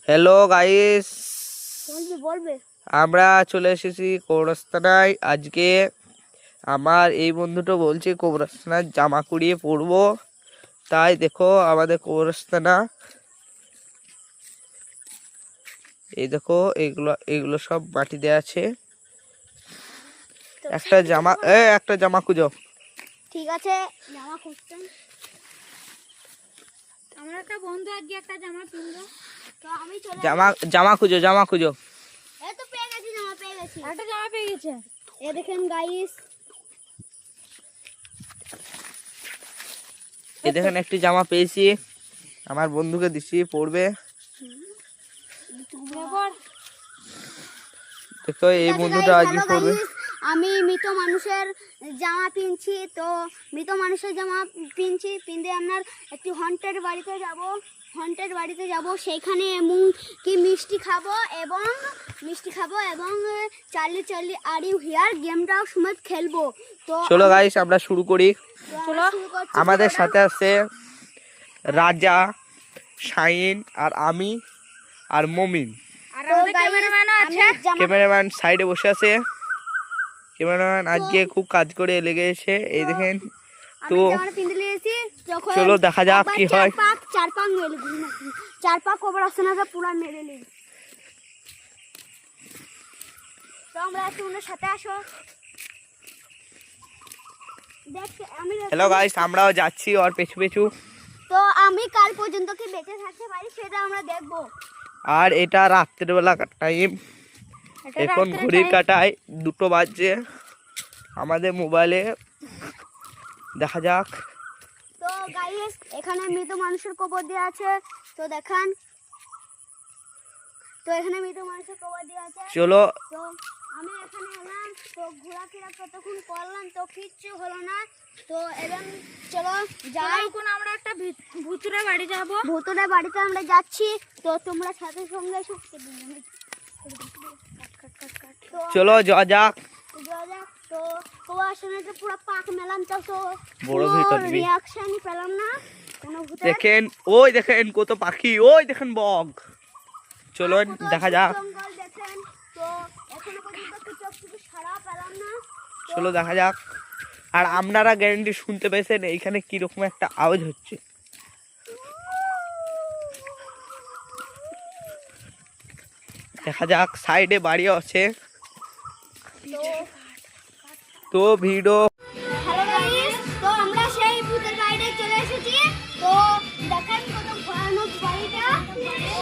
Hello guys, বলবে আমরা চলে এসেছি কবরস্থানায়। আজকে আমার এই বন্ধুটা বলছে কবরস্থানার জামা কুড়িয়ে পরবো, তাই দেখো আমাদের কবরস্থানা। এই দেখো এগুলো এগুলো সব মাটি দেওয়া আছে। একটা জামা খুঁজো। ঠিক আছে, জামা খুঁজতেন। আমার একটা বন্ধু আজকে একটা জামা কিনলো, তো আমি চলে জামা খুঁজো। এই তো পেয়ে গেছি, একটা জামা পেয়ে গেছে। এই দেখেন গাইস, এই দেখেন একটি জামা পেয়েছি, আমার বন্ধুকে দিচ্ছি পরবে। দেখো এই বন্ধুটা আজকে পরবে। আমি মৃত মানুষের জামা পিনছি, তো মৃত মানুষের জামা পিনতে আপনার একটি হন্টের বাড়িতে যাব। সেইখানে কি মিষ্টি খাবো এবং চার্লি আর ইউ হিয়ার গেমটাও সময় খেলবো। তো চলো গাইস আমরা শুরু করি। আমাদের সাথে আছে রাজা, শাহিন আর আমি আর মমিন। ক্যামেরাম্যান সাইডে বসে আছে। ক্যামেরাম্যান আজকে খুব কাজ করে লেগেছে, এই দেখেন। তো চলো দেখা যাক কি হয়। চার পাক কবরস্থানে পুরো মেরে নিই। তো আমরা তোমাদের সাথে আসো। হ্যালো গাইস, আমরাও যাচ্ছি ওর পেছু। তো আমি কাল পর্যন্ত কি বেঁচে থাকতে পারি সেটা আমরা দেখবো। আর এটা রাত্রেবেলা টাইম, এখন ঘড়ির কাটায় 2টো বাজছে। আমাদের মোবাইলে দেখা যাক। তো গাইস এখানে মৃত মানুষের কবর দেওয়া আছে, তো দেখান। তো এখানে মৃত মানুষের কবর দেওয়া আছে। চলো, তো আমি এখানে এলাম, তো ঘোরাফেরা কতক্ষণ করলাম, তো কিচ্ছু হলো না। তো এবং চলো যাই, এখন আমরা একটা ভূতুরে বাড়ি যাব। ভূতুরে বাড়িতে আমরা যাচ্ছি, তো তোমরা সাথে সঙ্গে চলো যাওয়া যাক। তো কোয়াশনে তো পুরো পাক মেলাম, তো বড় ভিতর রিঅ্যাকশনই পেলাম না কোনো ভূতের। দেখেন কত পাখি, দেখেন বগ। চলো দেখা যাক। দেখেন, তো এখনো পর্যন্ত কিছু সাড়া পেলাম না। চলো দেখা যাক। আর আপনারা গ্যারান্টি শুনতে পেয়েছেন এইখানে কিরকম একটা আওয়াজ হচ্ছে। দেখা যাক, সাইডে বাড়ি আছে। তো ভিডিও